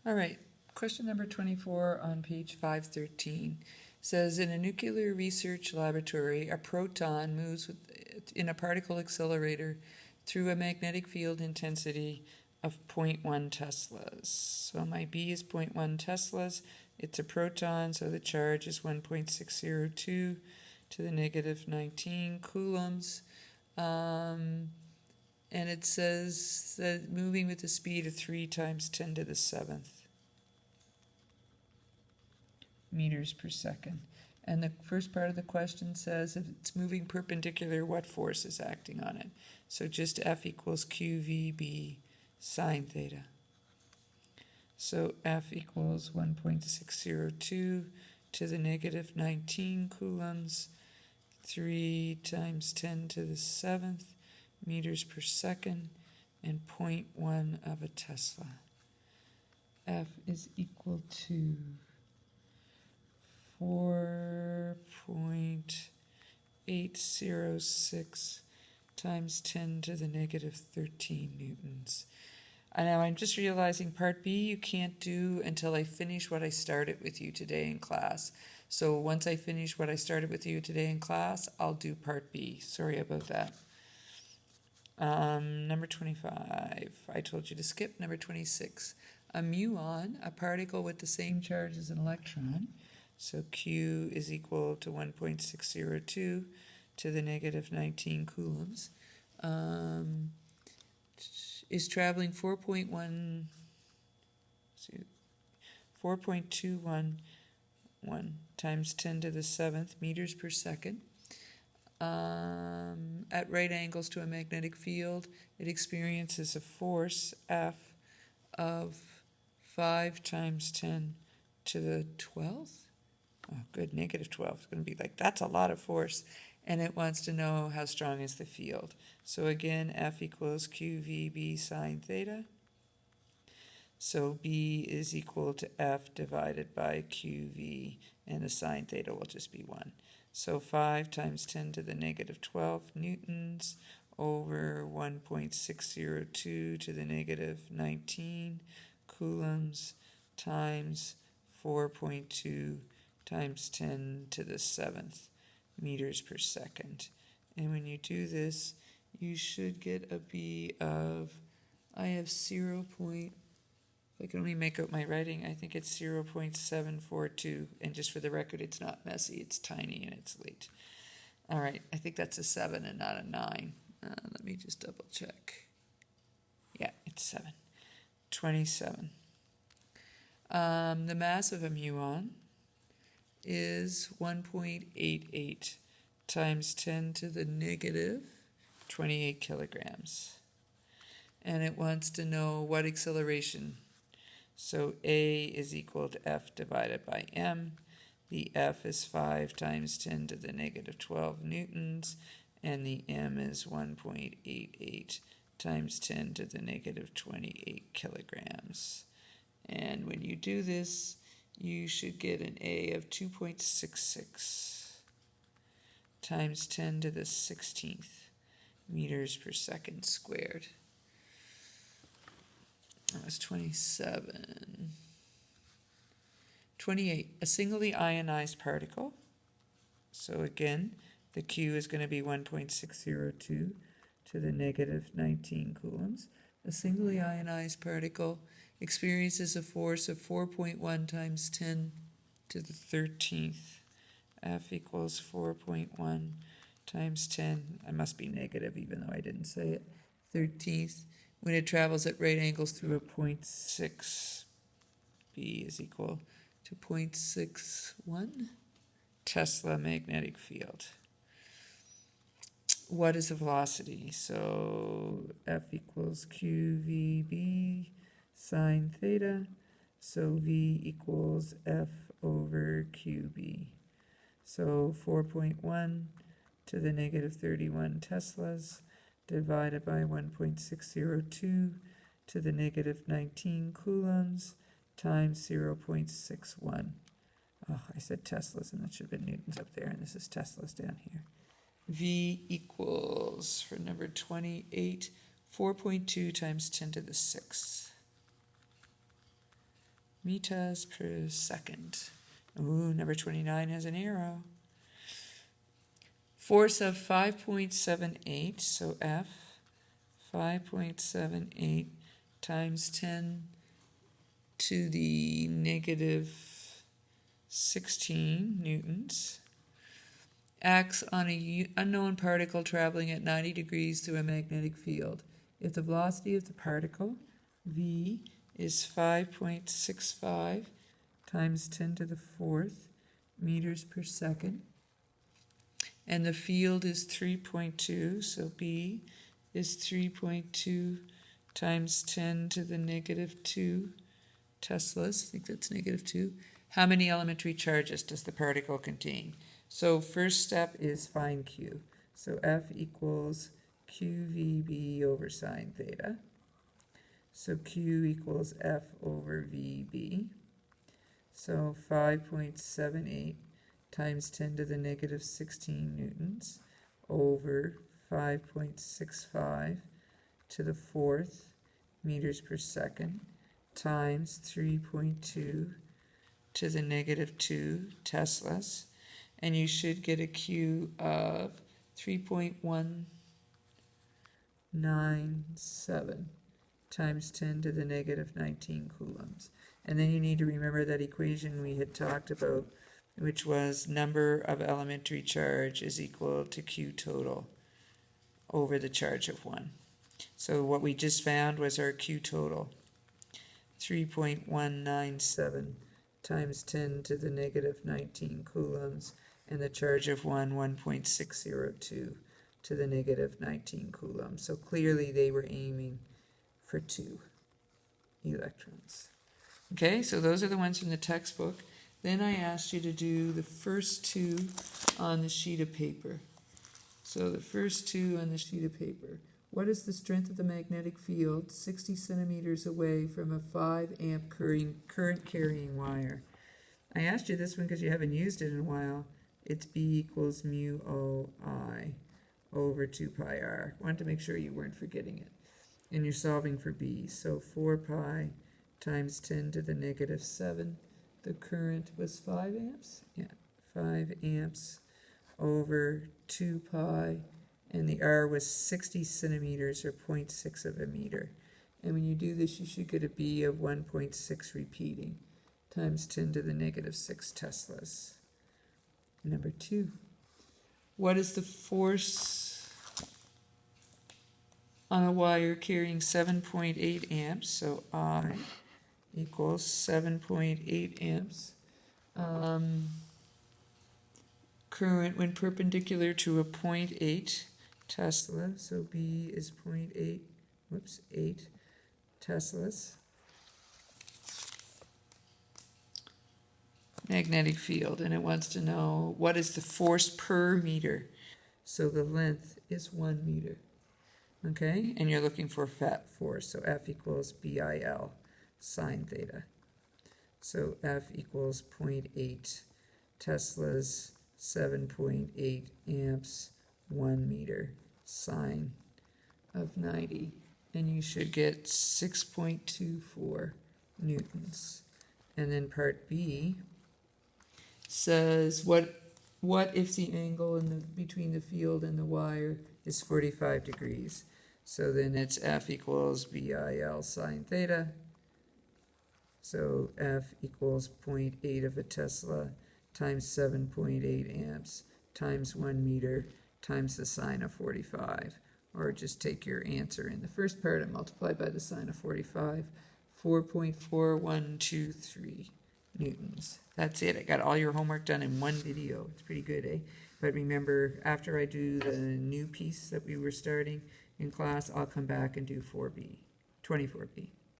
All right, question number 24 on page 513 says, in a nuclear research laboratory, a proton moves in a particle accelerator through a magnetic field intensity of 0.1 teslas. So my B is 0.1 teslas. It's a proton, so the charge is 1.602 to the negative 19 coulombs. And it says that moving with the speed of 3 times 10 to the 7th meters per second. And the first part of the question says if it's moving perpendicular, what force is acting on it? So just F equals QVB sine theta. So F equals 1.602 to the negative 19 coulombs, 3 times 10 to the 7th meters per second, and 0.1 of a Tesla. F is equal to 4.806 times 10 to the negative 13 newtons. And now I'm just realizing part B you can't do until I finish what I started with you today in class. So once I finish what I started with you today in class, I'll do part B. Sorry about that. Number 25, I told you to skip. Number 26, a muon, a particle with the same charge as an electron, so Q is equal to 1.602 to the negative 19 coulombs, is traveling 4.211 times 10 to the 7th meters per second. At right angles to a magnetic field, it experiences a force F of 5 times 10 to the 12th. Oh, good, negative 12. It's going to be like, that's a lot of force. And it wants to know how strong is the field. So again, F equals QVB sine theta. So B is equal to F divided by QV, and the sine theta will just be 1. So 5 times 10 to the negative 12 newtons over 1.602 to the negative 19 coulombs times 4.2 times 10 to the 7th meters per second. And when you do this, you should get a B of, I have 0. If I can only make out my writing, I think it's 0.742. And just for the record, it's not messy, it's tiny, and it's late. All right, I think that's a 7 and not a 9. Let me just double check. Yeah, it's 7. 27. The mass of a muon is 1.88 times 10 to the negative 28 kilograms. And it wants to know what acceleration. So A is equal to F divided by M. The F is 5 times 10 to the negative 12 newtons, and the M is 1.88 times 10 to the negative 28 kilograms. And when you do this, you should get an A of 2.66 times 10 to the 16th meters per second squared. That was 27. 28, a singly ionized particle. So again, the Q is going to be 1.602 to the negative 19 coulombs. A singly ionized particle experiences a force of 4.1 times 10 to the 13th. F equals 4.1 times 10. I must be negative even though I didn't say it. 13th. When it travels at right angles through a 0.6, B is equal to 0.61 Tesla magnetic field. What is the velocity? So F equals QVB sine theta. So V equals F over QB. So 4.1 to the negative 31 Teslas divided by 1.602 to the negative 19 coulombs times 0.61. Oh, I said Teslas and that should have been newtons up there, and this is Teslas down here. V equals, for number 28, 4.2 times 10 to the 6th. meters per second. Ooh, number 29 has an arrow. Force of 5.78, so F, 5.78 times 10 to the negative 16 newtons, acts on a unknown particle traveling at 90 degrees through a magnetic field. If the velocity of the particle, v, is 5.65 times 10 to the fourth meters per second, and the field is 3.2, so B is 3.2 times 10 to the negative 2 Teslas, I think that's negative 2. How many elementary charges does the particle contain? So first step is find Q. So F equals QVB over sine theta. So Q equals F over VB. So 5.78 times 10 to the negative 16 newtons over 5.65 to the fourth meters per second times 3.2 to the negative 2 Teslas, and you should get a Q of 3.197 times 10 to the negative 19 coulombs. And then you need to remember that equation we had talked about, which was number of elementary charge is equal to Q total over the charge of 1. So what we just found was our Q total, 3.197 times 10 to the negative 19 coulombs, and the charge of 1.602 to the negative 19 coulombs. So clearly they were aiming for 2 electrons. Okay, so those are the ones from the textbook. Then I asked you to do the first 2 on the sheet of paper. So the first 2 on the sheet of paper. What is the strength of the magnetic field 60 centimeters away from a 5 amp current carrying wire? I asked you this one because you haven't used it in a while. It's B equals mu O I over 2 pi r. Wanted to make sure you weren't forgetting it. And you're solving for B. So 4 pi times 10 to the negative 7. The current was 5 amps? Yeah, 5 amps over 2 pi. And the R was 60 centimeters or 0.6 of a meter. And when you do this, you should get a B of 1.6 repeating times 10 to the negative 6 Teslas. Number 2. What is the force on a wire carrying 7.8 amps? So I equals 7.8 amps. Current when perpendicular to a 0.8 Tesla, so B is 0.8, 8 Teslas. Magnetic field, and it wants to know what is the force per meter. So the length is 1 meter. Okay, and you're looking for force, so F equals BIL sine theta. So F equals 0.8 Teslas, 7.8 amps, 1 meter, sine of 90. And you should get 6.24 newtons. And then part B says, what if the angle between the field and the wire is 45 degrees? So then it's F equals BIL sine theta. So F equals 0.8 of a Tesla times 7.8 amps times 1 meter times the sine of 45. Or just take your answer in the first part and multiply by the sine of 45. 4.4123 newtons. That's it. I got all your homework done in one video. It's pretty good, eh? But remember, after I do the new piece that we were starting in class, I'll come back and do 4B, 24B.